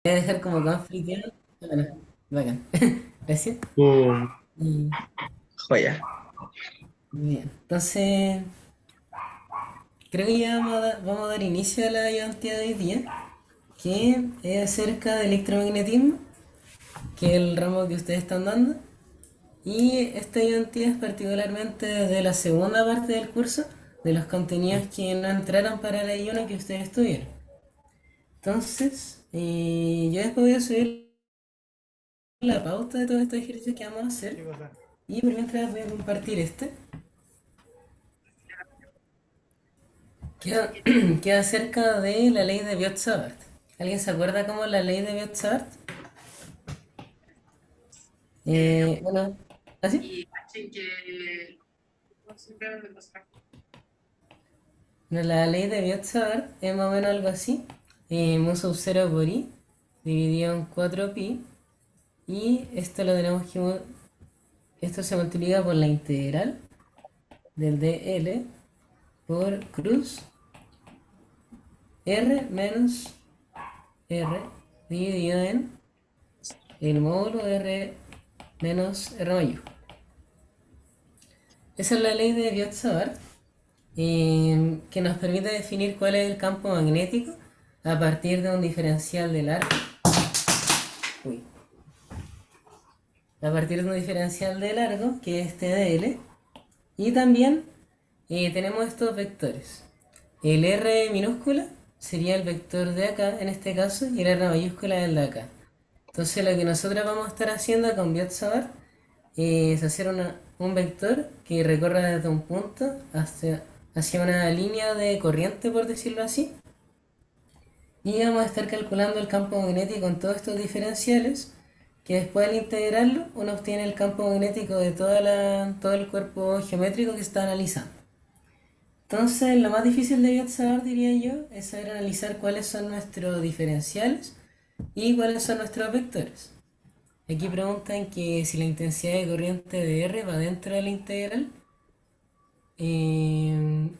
Voy a dejar como conflicto. Bueno, bacán. Gracias. Uh, Y joya. bien. Entonces, creo que ya vamos a dar inicio a la ayudantía de hoy día, que es acerca del electromagnetismo, que es el ramo que ustedes están dando. Y esta ayudantía es particularmente desde la segunda parte del curso, de los contenidos que no entraron para la I1 que ustedes estudiaron. Entonces, yo después voy a subir la pauta de todos estos ejercicios que vamos a hacer. Y por mientras voy a compartir este. Queda, queda cerca de la ley de Biot-Savart. ¿Alguien se acuerda cómo es la ley de Biot-Savart? Bueno, ¿así? Bueno, la ley de Biot-Savart es más o menos algo así. Mu sub 0 por i dividido en 4pi. Y esto lo tenemos que... Esto se multiplica por la integral del dl por cruz r menos r dividido en el módulo r menos r mayúscula. Esa es la ley de Biot-Savart, que nos permite definir cuál es el campo magnético a partir de un diferencial de largo. Uy. A partir de un diferencial de largo, que es este de L. Y también tenemos estos vectores. El R minúscula sería el vector de acá, en este caso, y el R mayúscula es el de acá. Entonces lo que nosotros vamos a estar haciendo con Biot-Savart es hacer un vector que recorra desde un punto hacia una línea de corriente, por decirlo así. Y vamos a estar calculando el campo magnético en todos estos diferenciales, que después al integrarlo uno obtiene el campo magnético de todo el cuerpo geométrico que se está analizando. Entonces, lo más difícil de saber, diría yo, es saber analizar cuáles son nuestros diferenciales y cuáles son nuestros vectores. Aquí preguntan que si la intensidad de corriente de R va dentro de la integral. Eh,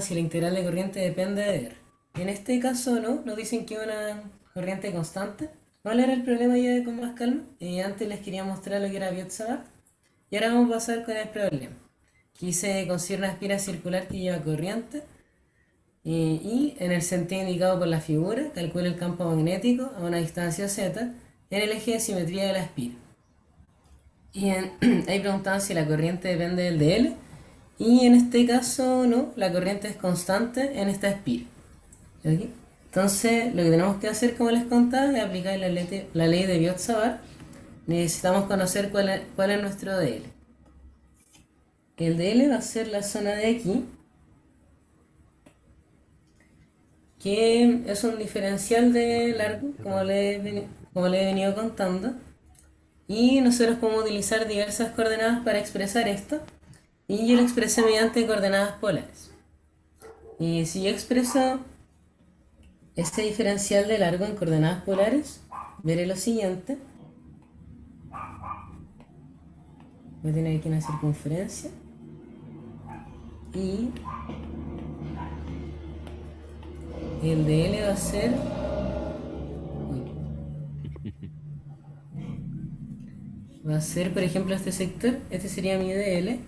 si la integral de corriente depende de R. En este caso no, nos dicen que es una corriente constante. ¿Cuál era el problema ya con más calma? Antes les quería mostrar lo que era Biot-Savart. Y ahora vamos a pasar con el problema. Aquí se considera una espira circular que lleva corriente. Y en el sentido indicado por la figura, calcula el campo magnético a una distancia z en el eje de simetría de la espira. Ahí preguntaban si la corriente depende del dl. Y en este caso no, la corriente es constante en esta espira. ¿Ok? Entonces, lo que tenemos que hacer, como les contaba, es aplicar la ley de Biot-Savart. Necesitamos conocer cuál es nuestro dl. El dl va a ser la zona de aquí, que es un diferencial de largo, como le he venido contando. Y nosotros podemos utilizar diversas coordenadas para expresar esto. Y yo lo expresé mediante coordenadas polares. Y si yo expreso este diferencial de largo en coordenadas polares, veré lo siguiente. Voy a tener aquí una circunferencia. Y el de L va a ser... Va a ser, por ejemplo, este sector. Este sería mi DL.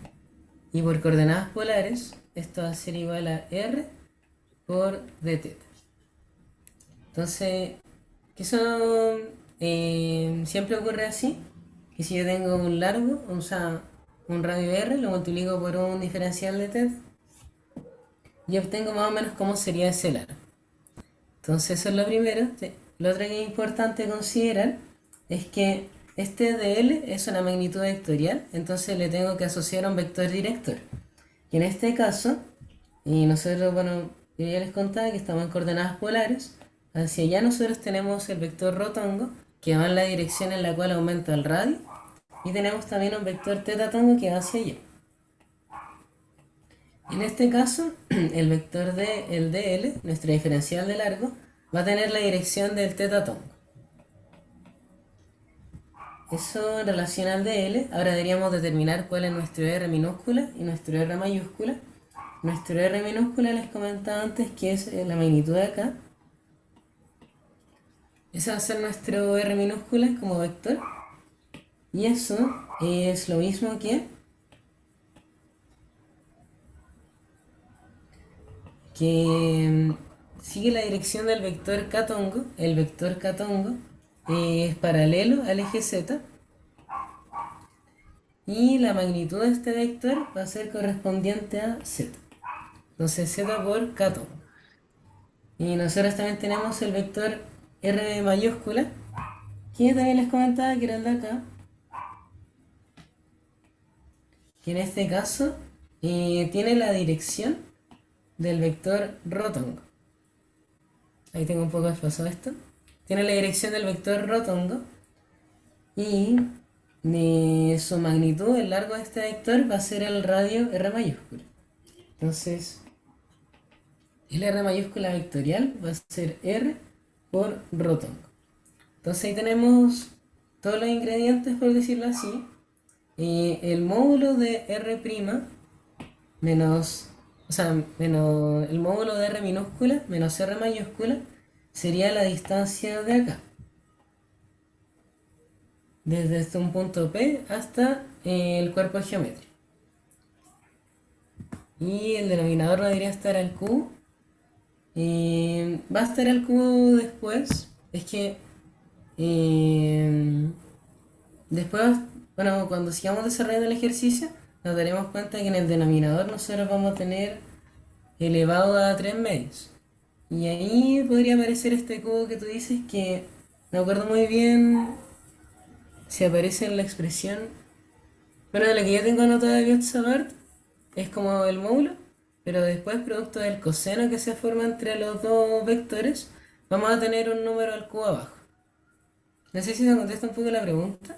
Y por coordenadas polares, esto va a ser igual a R por dθ. Entonces, que eso siempre ocurre así, que si yo tengo un largo, o sea, un radio R, lo multiplico por un diferencial de θ y obtengo más o menos cómo sería ese largo. Entonces eso es lo primero. Lo otro que es importante considerar es que este dl es una magnitud vectorial, entonces le tengo que asociar a un vector director. Y en este caso, y nosotros, bueno, yo ya les contaba que estamos en coordenadas polares. Hacia allá nosotros tenemos el vector rotongo, que va en la dirección en la cual aumenta el radio. Y tenemos también un vector tetatongo que va hacia allá. En este caso, el vector de el dl, nuestro diferencial de largo, va a tener la dirección del tetatongo. Eso en relación al dl. Ahora deberíamos determinar cuál es nuestro r minúscula y nuestro r mayúscula. Nuestro R minúscula les comentaba antes que es la magnitud de acá. Ese va a ser nuestro R minúscula como vector. Y eso es lo mismo que sigue la dirección del vector K-tongo. El vector K-tongo es paralelo al eje Z. Y la magnitud de este vector va a ser correspondiente a Z. Entonces Z por K-tongo. Y nosotros también tenemos el vector R mayúscula, que también les comentaba que era el de acá, que en este caso tiene la dirección del vector rotongo. Ahí tengo un poco desfasado esto. Tiene la dirección del vector rotongo y de su magnitud, el largo de este vector va a ser el radio R mayúscula. Entonces, el R mayúscula vectorial va a ser R por rotongo. Entonces ahí tenemos todos los ingredientes, por decirlo así. El módulo de R' menos, menos el módulo de R minúscula menos R mayúscula sería la distancia de acá. Desde un punto P hasta el cuerpo geométrico. Y el denominador no debería estar al cubo. Va a estar al cubo después. Es que después, bueno, cuando sigamos desarrollando el ejercicio, nos daremos cuenta que en el denominador nosotros vamos a tener elevado a 3 medios. Y ahí podría aparecer este cubo que tú dices que no acuerdo muy bien si aparece en la expresión. Bueno, de lo que yo tengo anotado de Biot-Savart es como el módulo, pero después, producto del coseno que se forma entre los dos vectores, vamos a tener un número al cubo abajo. No sé si me contesta un poco la pregunta.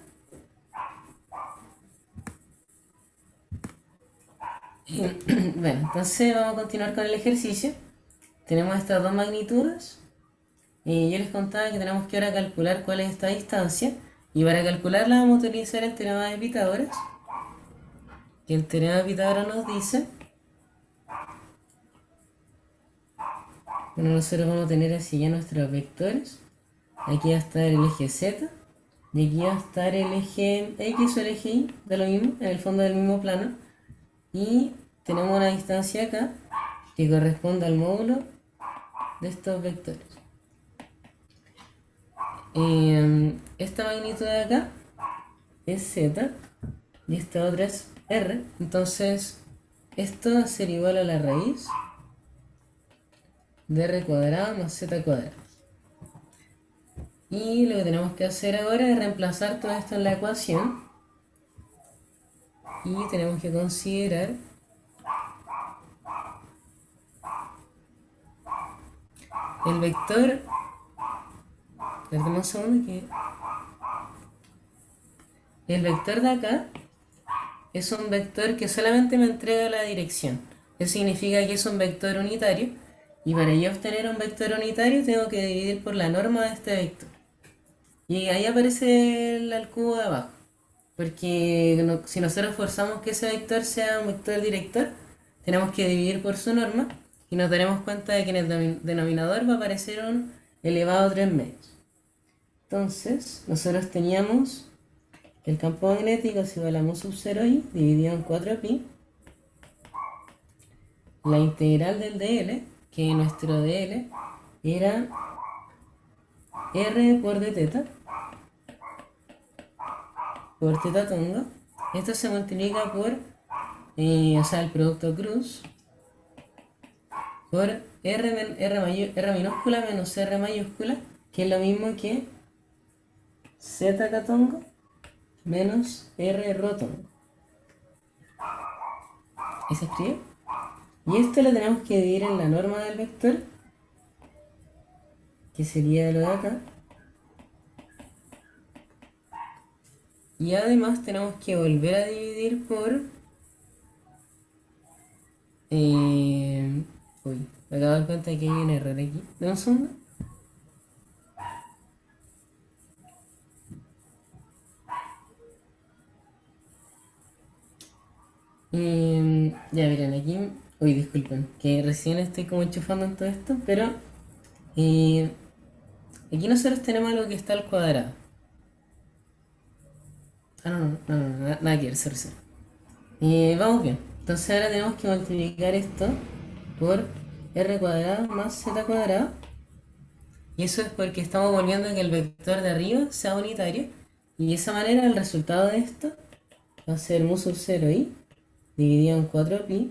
Bueno, entonces vamos a continuar con el ejercicio. Tenemos estas dos magnitudes. Y yo les contaba que tenemos que ahora calcular cuál es esta distancia. Y para calcularla vamos a utilizar el teorema de Pitágoras. Que el teorema de Pitágoras nos dice... Bueno, nosotros vamos a tener así ya nuestros vectores. Aquí va a estar el eje Z. Y aquí va a estar el eje X o el eje Y, de lo mismo, en el fondo del mismo plano. Y tenemos una distancia acá que corresponde al módulo de estos vectores. Esta magnitud de acá es Z y esta otra es R. Entonces, esto va a ser igual a la raíz de R cuadrado más Z cuadrado. Y lo que tenemos que hacer ahora es reemplazar todo esto en la ecuación. Y tenemos que considerar el vector. Perdón un segundo que. El vector de acá es un vector que solamente me entrega la dirección. Eso significa que es un vector unitario. Y para yo obtener un vector unitario tengo que dividir por la norma de este vector. Y ahí aparece el cubo de abajo. Porque si nosotros forzamos que ese vector sea un vector director, tenemos que dividir por su norma y nos daremos cuenta de que en el denominador va a aparecer un elevado a 3 medios. Entonces, nosotros teníamos que el campo magnético es igual a mu sub 0i dividido en 4pi. La integral del dl, que nuestro dl era r por d teta por teta tonga. Esto se multiplica por, el producto cruz, por R minúscula menos R mayúscula, que es lo mismo que Z catongo menos R rotongo. ¿Y se escribe? Y esto lo tenemos que dividir en la norma del vector, que sería lo de acá. Y además tenemos que volver a dividir por... uy, me acabo de dar cuenta que hay un error aquí. ¿De un segundo? Ya miren, aquí... Uy, disculpen, que recién estoy como enchufando en todo esto, pero... aquí nosotros tenemos algo que está al cuadrado. Ah, nada que ver, sorry, sorry. Vamos bien. Entonces ahora tenemos que multiplicar esto por r cuadrado más z cuadrado. Y eso es porque estamos volviendo a que el vector de arriba sea unitario. Y de esa manera el resultado de esto va a ser mu sub 0i dividido en 4pi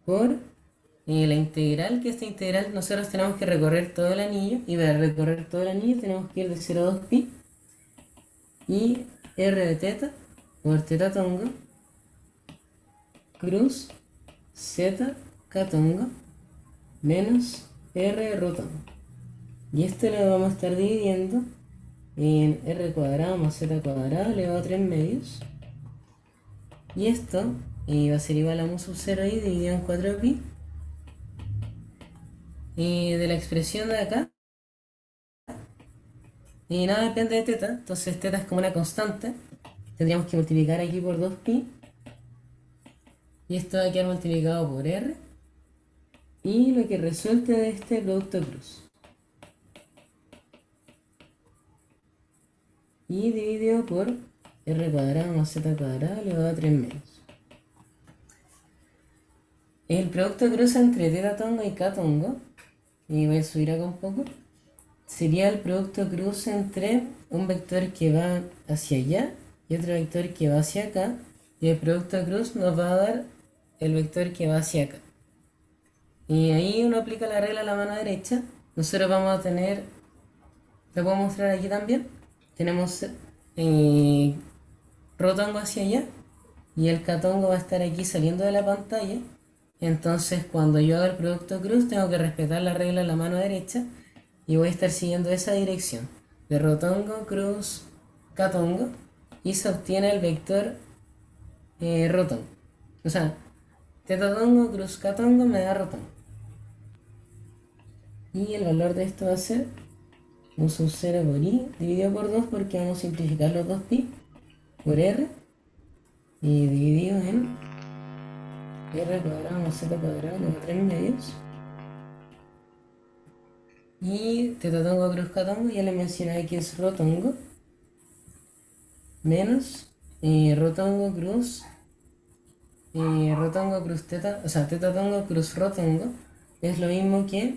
por la integral, que esta integral nosotros tenemos que recorrer todo el anillo. Y para recorrer todo el anillo tenemos que ir de 0 a 2pi. Y r de teta por teta tongo cruz z catongo menos r rotongo. Y esto lo vamos a estar dividiendo en r cuadrado más z cuadrado elevado a 3 medios. Y esto va a ser igual a mu sub 0i dividido en 4pi. Y de la expresión de acá, y nada depende de teta, entonces teta es como una constante. Tendríamos que multiplicar aquí por 2pi. Y esto va a quedar multiplicado por r. Y lo que resulte de este producto cruz. Y dividido por r cuadrado más z cuadrado elevado a 3 medios. El producto cruz entre teta tongo y k tongo, y voy a subir acá un poco, sería el producto cruz entre un vector que va hacia allá y otro vector que va hacia acá, y el producto cruz nos va a dar el vector que va hacia acá. Y ahí uno aplica la regla a la mano derecha. Nosotros vamos a tener, te puedo mostrar aquí también, tenemos rotongo hacia allá y el catongo va a estar aquí saliendo de la pantalla. Entonces cuando yo haga el producto cruz tengo que respetar la regla de la mano derecha y voy a estar siguiendo esa dirección de rotongo, cruz, catongo, y se obtiene el vector rotongo. O sea, tetatongo, cruz, catongo me da rotongo. Y el valor de esto va a ser mu sub 0 por i dividido por 2 porque vamos a simplificar los 2pi por r y dividido en r cuadrado más z cuadrado elevado a 3 medios. Y tetatongo cruz catongo ya le mencioné que es rotongo menos rotongo cruz teta, o sea, tetatongo cruz rotongo es lo mismo que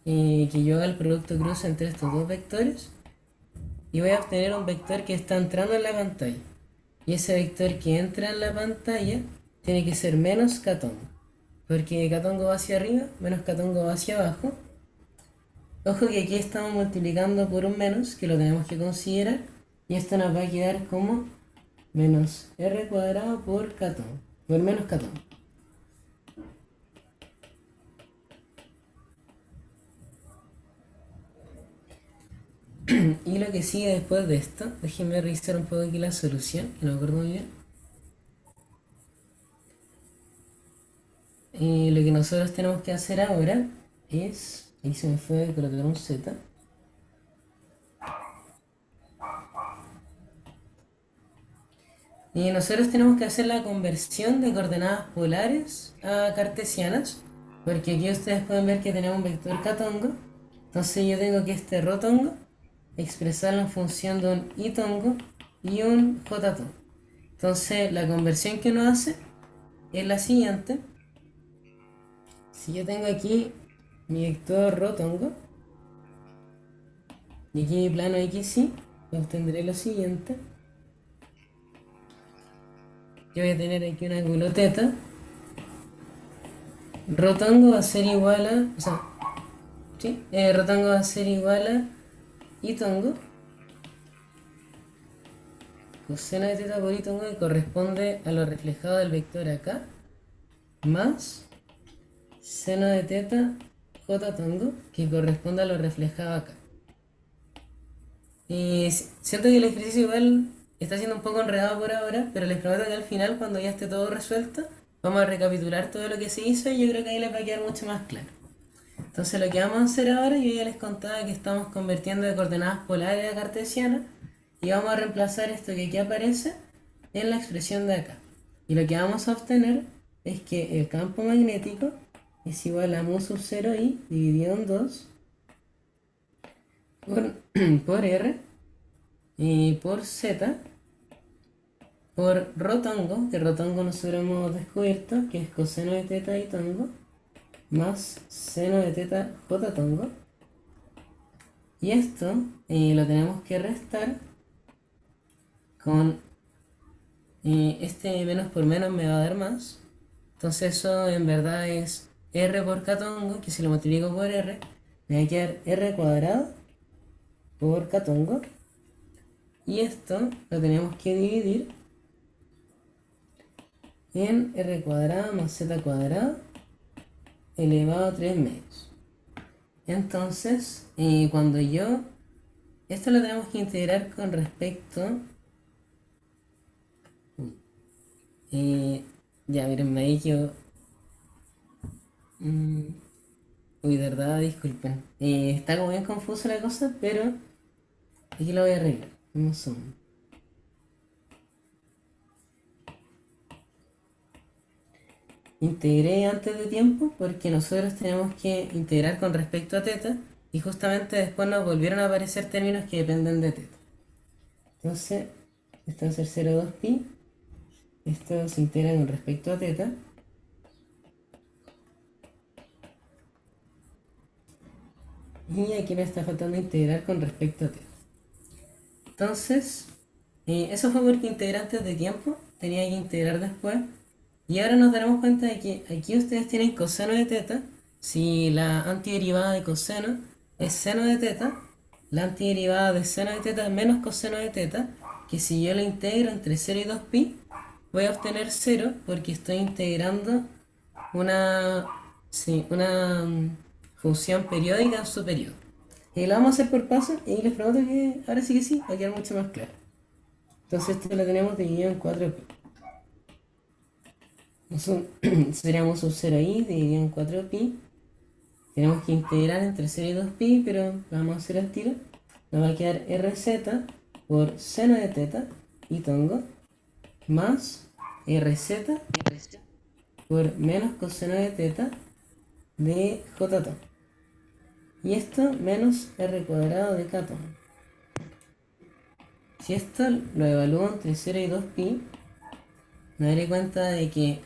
yo haga el producto cruz entre estos dos vectores y voy a obtener un vector que está entrando en la pantalla. Y ese vector que entra en la pantalla tiene que ser menos catongo, porque catongo va hacia arriba, menos catongo va hacia abajo. Ojo que aquí estamos multiplicando por un menos, que lo tenemos que considerar, y esto nos va a quedar como menos r cuadrado por catongo, por menos catongo. Y lo que sigue después de esto, déjenme revisar un poco aquí la solución, que no me acuerdo muy bien. Lo que nosotros tenemos que hacer ahora es, ahí se me fue colocar un z. Y nosotros tenemos que hacer la conversión de coordenadas polares a cartesianas, porque aquí ustedes pueden ver que tenemos un vector catongo. Entonces yo tengo que este rotongo expresarlo en función de un i tongo y un j tongo. Entonces la conversión que uno hace es la siguiente. Si yo tengo aquí mi vector rotongo y aquí mi plano xy, obtendré lo siguiente. Yo voy a tener aquí un ángulo teta. Rotongo va a ser igual a, o sea, ¿sí? Rotongo va a ser igual a i tongo coseno de teta por i tongo, que corresponde a lo reflejado del vector acá, más seno de teta j tongo, que corresponde a lo reflejado acá. Y siento que el ejercicio igual está siendo un poco enredado por ahora, pero les prometo que al final, cuando ya esté todo resuelto, vamos a recapitular todo lo que se hizo y yo creo que ahí les va a quedar mucho más claro. Entonces lo que vamos a hacer ahora, yo ya les contaba que estamos convirtiendo de coordenadas polares a cartesianas y vamos a reemplazar esto que aquí aparece en la expresión de acá. Y lo que vamos a obtener es que el campo magnético es igual a mu sub 0i dividido en 2 por, por R y por Z por rotongo, que rotongo nosotros hemos descubierto que es coseno de teta y tongo, más seno de teta j tongo. Y esto lo tenemos que restar con este menos por menos me va a dar más. Entonces eso en verdad es r por k tongo, que si lo multiplico por r, me va a quedar r cuadrado por k tongo. Y esto lo tenemos que dividir en r cuadrado más z cuadrado elevado a 3 medios. Entonces, cuando esto lo tenemos que integrar con respecto... ya, miren, me quedo... uy, de verdad, disculpen. Está como bien confusa la cosa, pero aquí lo voy a arreglar. Un segundo. Integré antes de tiempo porque nosotros tenemos que integrar con respecto a teta y justamente después nos volvieron a aparecer términos que dependen de teta. Entonces, esto va a ser 0,2 pi. Esto se integra con respecto a teta. Y aquí me está faltando integrar con respecto a teta. Entonces, eso fue porque integré antes de tiempo. Tenía que integrar después. Y ahora nos daremos cuenta de que aquí ustedes tienen coseno de teta. Si la antiderivada de coseno es seno de teta, la antiderivada de seno de teta menos coseno de teta, que si yo lo integro entre 0 y 2pi, voy a obtener 0 porque estoy integrando una, una función periódica en su periodo. Y lo vamos a hacer por pasos y les prometo que ahora sí que sí, va a quedar mucho más claro. Entonces esto lo tenemos dividido en 4pi. Seríamos un 0 ahí dividido en 4pi. Tenemos que integrar entre 0 y 2pi, pero lo vamos a hacer al tiro. Nos va a quedar rz por seno de teta y tongo más rz por menos coseno de teta de j tongo. Y esto menos r cuadrado de k tongo. Si esto lo evalúo entre 0 y 2pi, me daré cuenta de que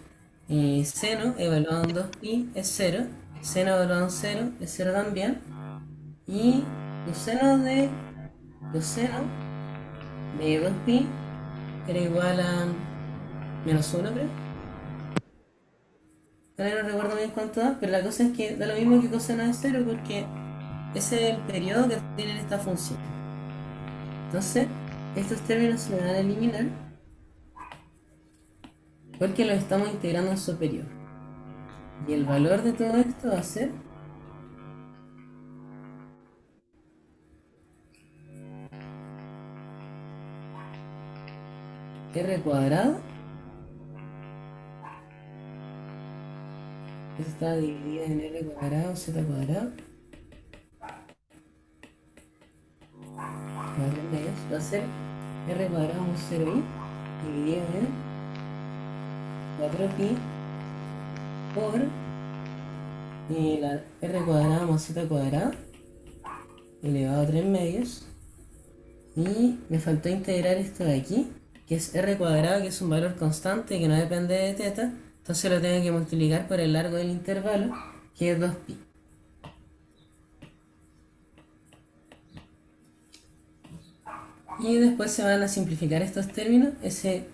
seno evaluado en 2pi es 0, seno evaluado en 0 es 0 también, y coseno de 2pi era igual a menos 1, creo. Ahora no recuerdo bien cuánto da, pero la cosa es que da lo mismo que coseno de 0 porque ese es el periodo que tienen esta función. Entonces, estos términos se me van a eliminar porque los estamos integrando en su periodo. Y el valor de todo esto va a ser r cuadrado. Esto está dividido en r cuadrado, z cuadrado. Va a ser r cuadrado más 0i dividido en 4pi por la r cuadrada más z cuadrado elevado a 3 medios. Y me faltó integrar esto de aquí, que es r cuadrado, que es un valor constante que no depende de teta. Entonces lo tengo que multiplicar por el largo del intervalo, que es 2pi. Y después se van a simplificar estos términos, ese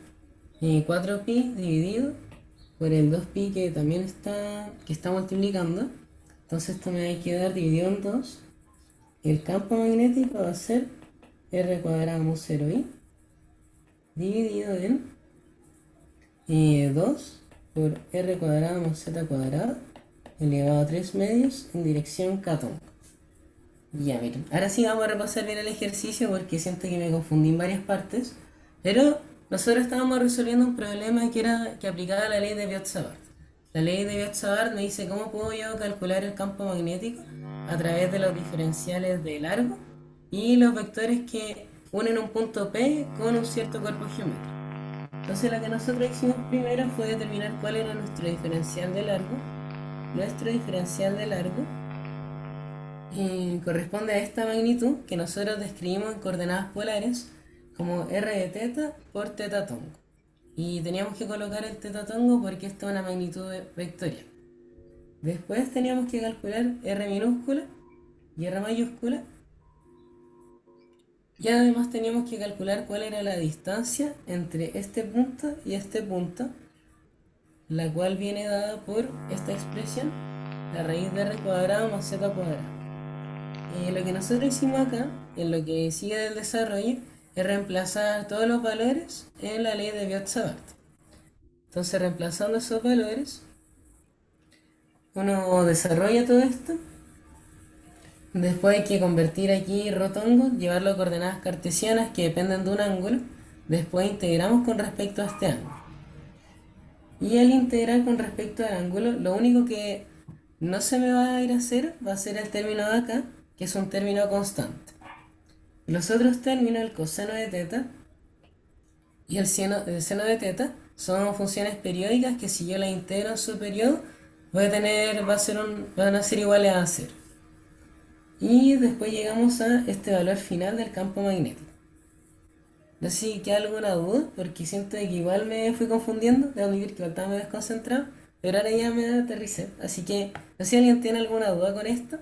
4pi dividido por el 2pi que también está multiplicando. Entonces esto me va a quedar dividido en 2. El campo magnético va a ser r cuadrado más 0i dividido en 2 por r cuadrado más z cuadrado elevado a 3 medios en dirección k tongo. Ya, miren, ahora sí vamos a repasar bien el ejercicio porque siento que me confundí en varias partes, pero nosotros estábamos resolviendo un problema que era que aplicaba la ley de Biot-Savart. La ley de Biot-Savart me dice cómo puedo yo calcular el campo magnético a través de los diferenciales de largo y los vectores que unen un punto P con un cierto cuerpo geométrico. Entonces lo que nosotros hicimos primero fue determinar cuál era nuestro diferencial de largo. Nuestro diferencial de largo corresponde a esta magnitud que nosotros describimos en coordenadas polares como r de teta por teta tongo. Y teníamos que colocar el teta tongo porque esto es una magnitud vectorial. Después teníamos que calcular r minúscula y r mayúscula. Y además teníamos que calcular cuál era la distancia entre este punto y este punto, la cual viene dada por esta expresión, la raíz de r cuadrado más z cuadrado. Lo que nosotros hicimos acá, en lo que sigue del desarrollo, es reemplazar todos los valores en la ley de Biot-Savart. Entonces, reemplazando esos valores, uno desarrolla todo esto. Después hay que convertir aquí rotongo, llevarlo a coordenadas cartesianas que dependen de un ángulo. Después integramos con respecto a este ángulo. Y al integrar con respecto al ángulo, lo único que no se me va a ir a hacer va a ser el término de acá, que es un término constante. Los otros términos, el coseno de teta y el seno de teta, son funciones periódicas que si yo las integro en su periodo, van a ser iguales a 0. Y después llegamos a este valor final del campo magnético. No sé si queda alguna duda, porque siento que igual me fui confundiendo, debo admitir que estaba medio desconcentrado, pero ahora ya me aterricé. Así que no sé si alguien tiene alguna duda con esto.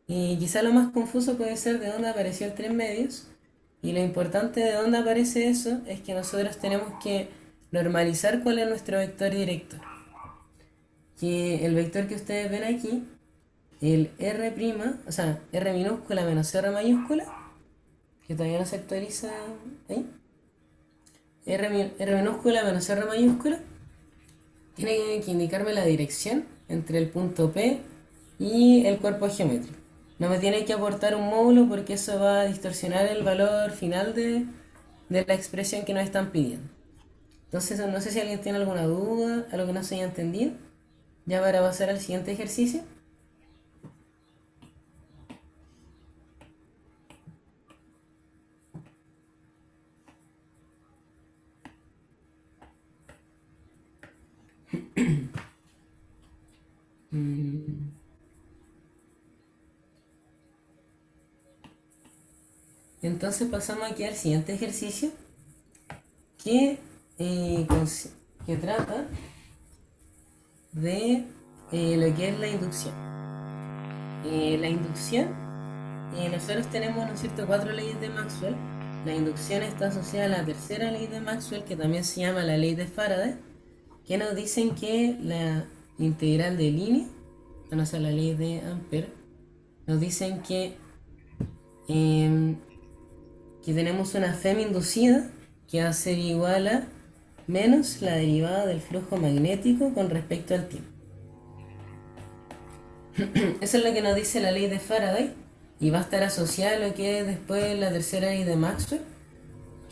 Y quizá lo más confuso puede ser de dónde apareció el 3 medios. Y lo importante de dónde aparece eso es que nosotros tenemos que normalizar cuál es nuestro vector directo. Que el vector que ustedes ven aquí, el R', o sea, R minúscula menos R mayúscula, que todavía no se actualiza ahí, R minúscula menos R mayúscula, tiene que indicarme la dirección entre el punto P y el cuerpo geométrico. No me tiene que aportar un módulo porque eso va a distorsionar el valor final de la expresión que nos están pidiendo. Entonces no sé si alguien tiene alguna duda, algo que no se haya entendido, ya para pasar al siguiente ejercicio. Entonces pasamos aquí al siguiente ejercicio que, que trata de lo que es la inducción. La inducción, nosotros tenemos, ¿no es cierto?, 4 leyes de Maxwell. La inducción está asociada a la tercera ley de Maxwell, que también se llama la ley de Faraday, que nos dicen que la integral de línea, o sea, la ley de Ampère, nos dicen que tenemos una FEM inducida que va a ser igual a menos la derivada del flujo magnético con respecto al tiempo. Eso es lo que nos dice la ley de Faraday y va a estar asociada a lo que es después la tercera ley de Maxwell,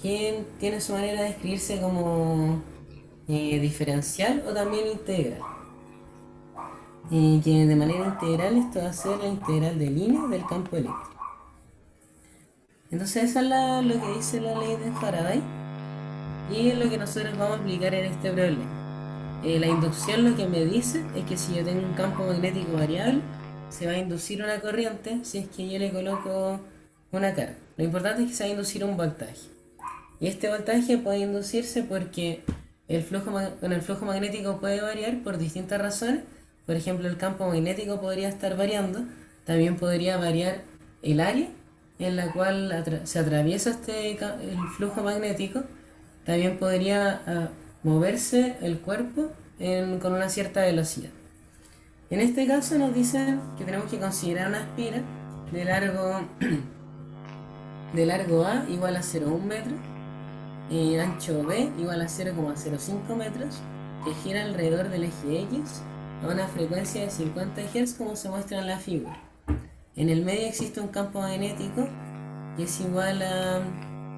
que tiene su manera de escribirse como diferencial o también integral. Que de manera integral esto va a ser la integral de línea del campo eléctrico. Entonces eso es lo que dice la ley de Faraday y es lo que nosotros vamos a aplicar en este problema. La inducción lo que me dice es que si yo tengo un campo magnético variable, se va a inducir una corriente si es que yo le coloco una carga. Lo importante es que se va a inducir un voltaje. Y este voltaje puede inducirse porque el flujo magnético puede variar por distintas razones. Por ejemplo, el campo magnético podría estar variando. También podría variar el área en la cual se atraviesa el flujo magnético. También podría moverse el cuerpo con una cierta velocidad. En este caso nos dicen que tenemos que considerar una espira de largo A igual a 0,1 metro, ancho B igual a 0,05 metros, que gira alrededor del eje X a una frecuencia de 50 Hz como se muestra en la figura. En el medio existe un campo magnético que es igual a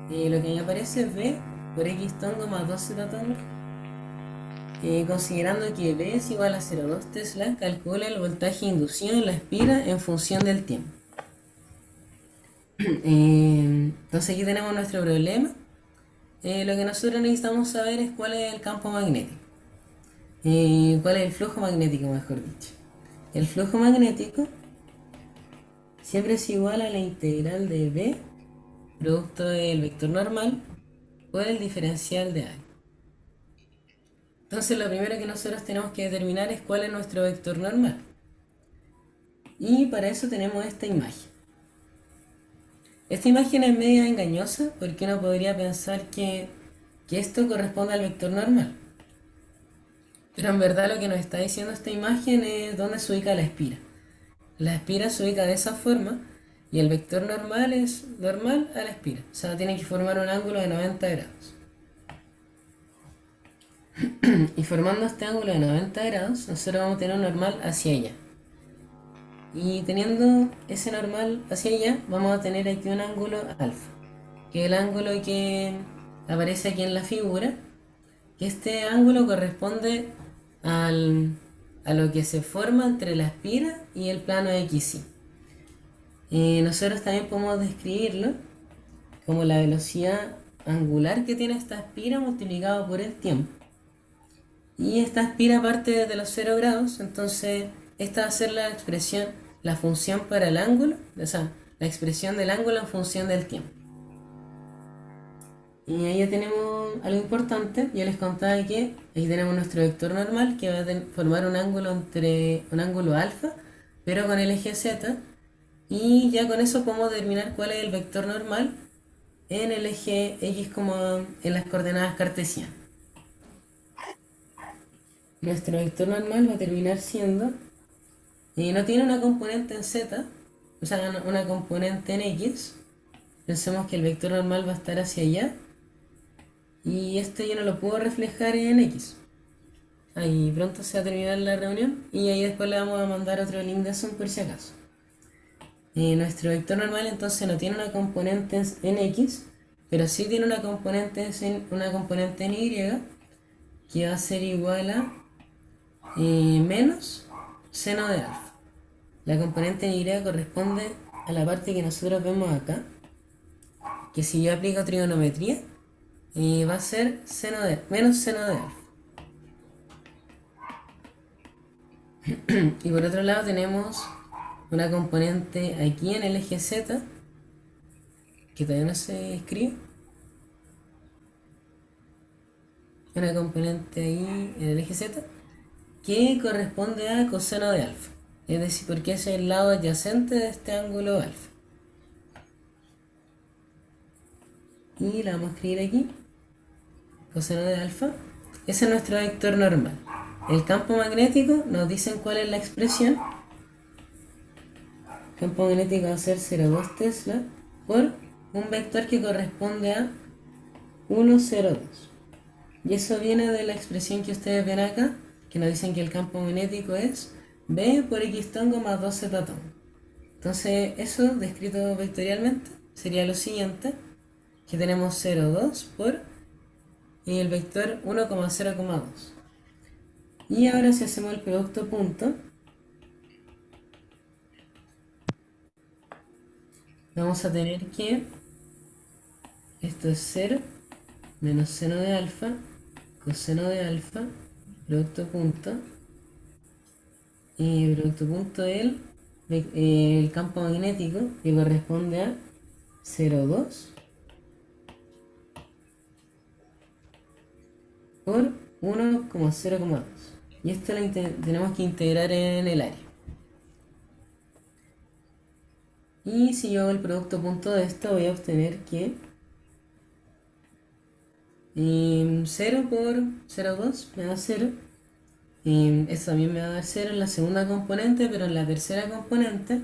lo que ahí aparece, B por X tongo más 2Z tongo. Considerando que B es igual a 0,2 Tesla, calcula el voltaje inducido en la espira en función del tiempo. Entonces aquí tenemos nuestro problema. Lo que nosotros necesitamos saber es cuál es el campo magnético. ¿Cuál es el flujo magnético, mejor dicho? El flujo magnético siempre es igual a la integral de b producto del vector normal por el diferencial de a. Entonces lo primero que nosotros tenemos que determinar es cuál es nuestro vector normal. Y para eso tenemos esta imagen. Esta imagen es media engañosa porque uno podría pensar que esto corresponde al vector normal. Pero en verdad lo que nos está diciendo esta imagen es dónde se ubica la espira. La espira se ubica de esa forma y el vector normal es normal a la espira. O sea, tiene que formar un ángulo de 90 grados. Y formando este ángulo de 90 grados, nosotros vamos a tener un normal hacia ella. Y teniendo ese normal hacia allá, vamos a tener aquí un ángulo alfa, que es el ángulo que aparece aquí en la figura, que este ángulo corresponde a lo que se forma entre la espira y el plano XY. Nosotros también podemos describirlo como la velocidad angular que tiene esta espira multiplicado por el tiempo. Y esta espira parte desde los 0 grados, entonces esta va a ser la expresión, la función para el ángulo, o sea, la expresión del ángulo en función del tiempo. Y ahí ya tenemos algo importante. Yo les contaba que ahí tenemos nuestro vector normal que va a formar un ángulo alfa, pero con el eje z. Y ya con eso podemos determinar cuál es el vector normal en el eje x como en las coordenadas cartesianas. Nuestro vector normal va a terminar siendo, y no tiene una componente en z, o sea, una componente en x. Pensemos que el vector normal va a estar hacia allá y esto yo no lo puedo reflejar en x. Ahí pronto se va a terminar la reunión y ahí después le vamos a mandar otro link de Zoom por si acaso. Nuestro vector normal entonces no tiene una componente en x, pero sí tiene una componente en y, que va a ser igual a menos seno de alfa. La componente en y corresponde a la parte que nosotros vemos acá, que si yo aplico trigonometría, va a ser menos seno de alfa. Y por otro lado tenemos una componente aquí en el eje z, que todavía no se escribe. Una componente ahí en el eje z, que corresponde a coseno de alfa. Es decir, porque es el lado adyacente de este ángulo alfa. Y la vamos a escribir aquí. Coseno de alfa. Ese es nuestro vector normal. El campo magnético nos dicen cuál es la expresión. El campo magnético va a ser 0,2 Tesla por un vector que corresponde a 1,02. Y eso viene de la expresión que ustedes ven acá, que nos dicen que el campo magnético es B por X tongo más 2Z tongo. Entonces eso, descrito vectorialmente, sería lo siguiente, que tenemos 0,2 por el vector 1,0,2. Y ahora si hacemos el producto punto, vamos a tener que esto es 0 menos seno de alfa, coseno de alfa, producto punto, y producto punto del el campo magnético, que corresponde a 0,2 por 1,0,2. Y esto lo tenemos que integrar en el área. Y si yo hago el producto punto de esto, voy a obtener que 0 por 0,2 me da 0. Eso también me va a dar 0 en la segunda componente, pero en la tercera componente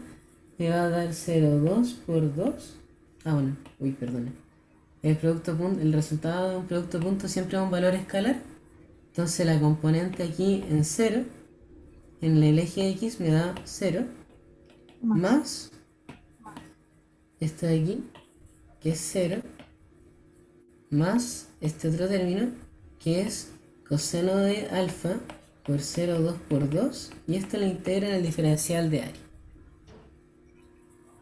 me va a dar 0,2 por 2. Bueno, perdón. El resultado de un producto punto siempre es un valor escalar. Entonces la componente aquí en 0, en el eje x me da 0, más esto de aquí, que es 0, más este otro término, que es coseno de alfa por 0,2 por 2, y esto lo integra en el diferencial de área.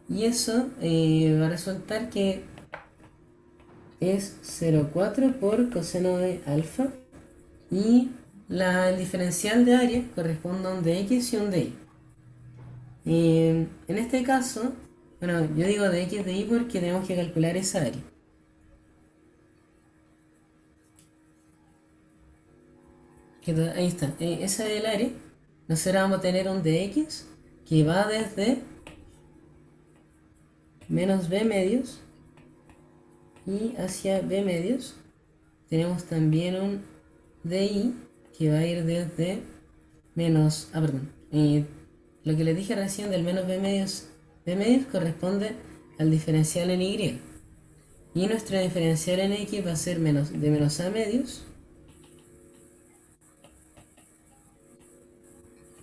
Y eso va a resultar que es 0,4 por coseno de alfa, y el diferencial de área corresponde a un de x y un de y. En este caso, Bueno, yo digo de x de y porque tenemos que calcular esa área. Ahí está, esa es el área. Nosotros vamos a tener un dx que va desde menos b medios y hacia b medios. Tenemos también un dy que va a ir desde menos, perdón, lo que les dije recién del menos b medios corresponde al diferencial en y. Y nuestro diferencial en x va a ser de menos a medios,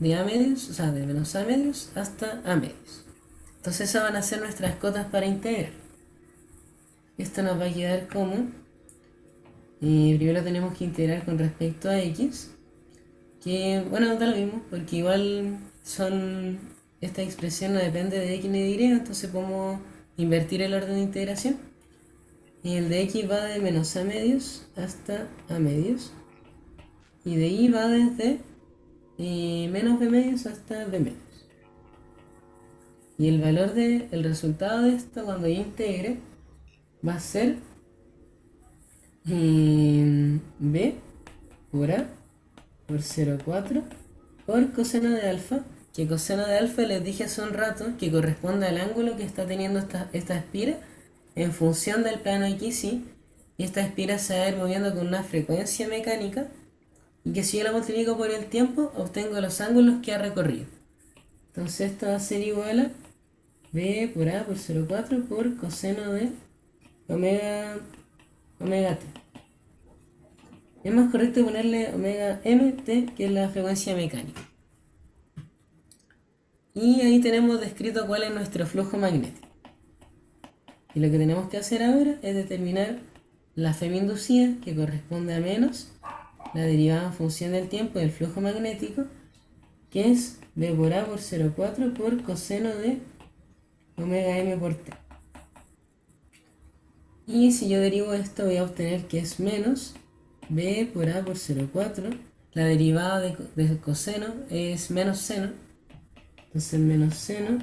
de a medios, o sea, de menos a medios hasta a medios. Entonces esas van a ser nuestras cotas para integrar. Esto nos va a quedar como, primero tenemos que integrar con respecto a x, que bueno, da lo mismo, porque igual esta expresión no depende de x ni de y, entonces podemos invertir el orden de integración. Y el de x va de menos a medios hasta a medios. Y de y va desde menos b medios hasta b medios. Y el resultado de esto cuando yo integre va a ser b por a por 0,4 por coseno de alfa, que coseno de alfa les dije hace un rato que corresponde al ángulo que está teniendo esta espira en función del plano x, y esta espira se va a ir moviendo con una frecuencia mecánica, y que si yo la multiplico por el tiempo obtengo los ángulos que ha recorrido. Entonces esto va a ser igual a b por a por 0,4 por coseno de omega t. Es más correcto ponerle omega mt, que es la frecuencia mecánica. Y ahí tenemos descrito cuál es nuestro flujo magnético. Y lo que tenemos que hacer ahora es determinar la Fm inducida, que corresponde a menos la derivada en función del tiempo del flujo magnético, que es b por a por 0,4 por coseno de omega m por t. Y si yo derivo esto voy a obtener que es menos b por a por 0,4. La derivada de coseno es menos seno. Entonces menos seno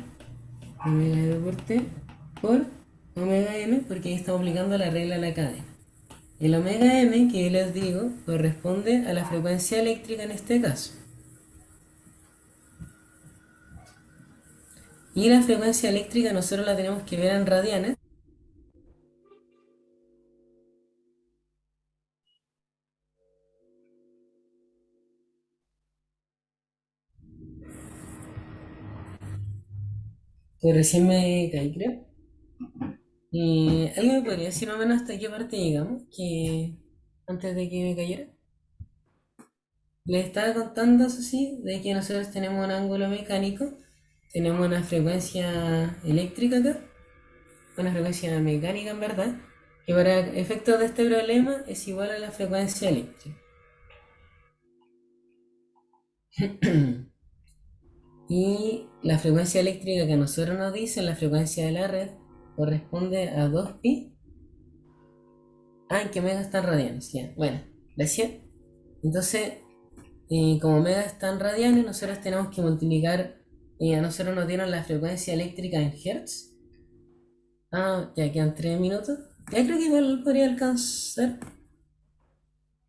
omega m por t por omega m, porque ahí estamos aplicando la regla de la cadena. El omega m, que les digo, corresponde a la frecuencia eléctrica en este caso. Y la frecuencia eléctrica nosotros la tenemos que ver en radianes. Que recién me caí, creo. ¿Alguien me podría decir más o menos hasta qué parte llegamos? Que antes de que me cayera. Les estaba contando, eso sí, de que nosotros tenemos un ángulo mecánico, tenemos una frecuencia eléctrica acá, una frecuencia mecánica en verdad, que para efectos de este problema es igual a la frecuencia eléctrica. Y la frecuencia eléctrica que a nosotros nos dicen, la frecuencia de la red, corresponde a 2pi. En que omega está en radianes, ya. Bueno, gracias. Entonces, como omega está en radianes, nosotros tenemos que multiplicar, a nosotros nos dieron la frecuencia eléctrica en hertz. Ya quedan 3 minutos. Ya creo que igual podría alcanzar.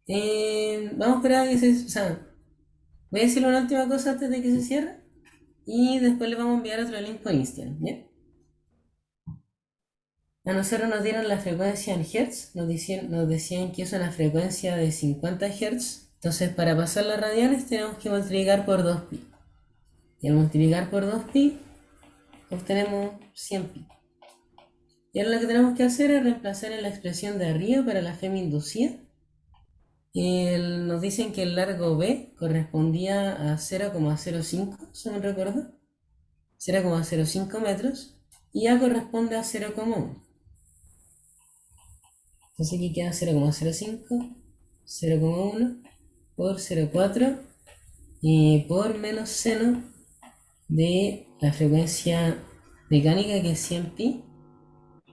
Vamos a esperar a que o sea, voy a decir una última cosa antes de que se cierre. Y después le vamos a enviar otro link por Instagram, ¿ya? A nosotros nos dieron la frecuencia en hertz. Nos decían que es una frecuencia de 50 hertz. Entonces, para pasar las radianes tenemos que multiplicar por 2pi. Y al multiplicar por 2pi, obtenemos 100pi. Y ahora lo que tenemos que hacer es reemplazar en la expresión de arriba para la Fm inducida. Nos dicen que el largo B correspondía a 0,05, según recuerdo. 0,05 metros. Y A corresponde a 0,1. Entonces aquí queda 0,05, 0,1 por 0,4 y por menos seno de la frecuencia mecánica, que es 100pi,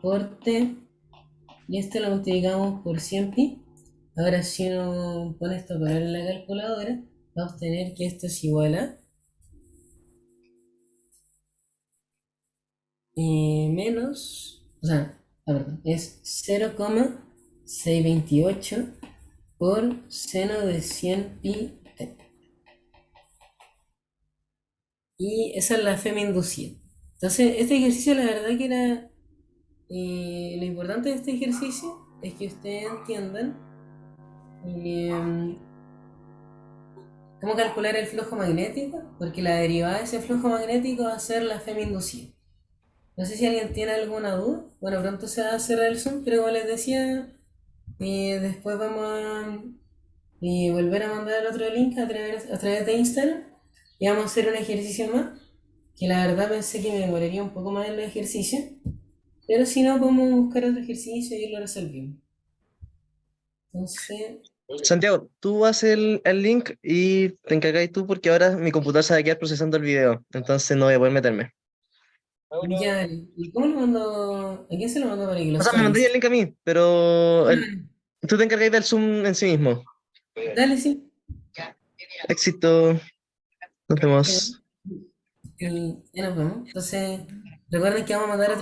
por t, y esto lo multiplicamos por 100pi. Ahora si uno pone esto a poner en la calculadora, va a obtener que esto es igual a menos, o sea, perdón, es 0,628 por seno de 100 pi t. Y esa es la fema inducida. Entonces, este ejercicio la verdad que era... lo importante de este ejercicio es que ustedes entiendan eh, cómo calcular el flujo magnético, porque la derivada de ese flujo magnético va a ser la fema inducida. No sé si alguien tiene alguna duda. Bueno, pronto se va a cerrar el Zoom, pero como les decía, después vamos a volver a mandar el otro link a través de Instagram y vamos a hacer un ejercicio más, que la verdad pensé que me demoraría un poco más en los ejercicios, pero si no, podemos buscar otro ejercicio y lo resolvimos. Entonces, Santiago, tú haces el link y te encargáis tú porque ahora mi computador se va a quedar procesando el video, entonces no voy a poder meterme. ya, ¿y cómo lo mando? ¿A quién se lo mando para que lo O sea, suba me a mandaría el Instagram? link a mí, pero Ah, tú te encargáis del Zoom en sí mismo. dale, sí. Éxito, nos Ya, vemos. y ya nos vemos. Entonces, recuerden que vamos a mandar otro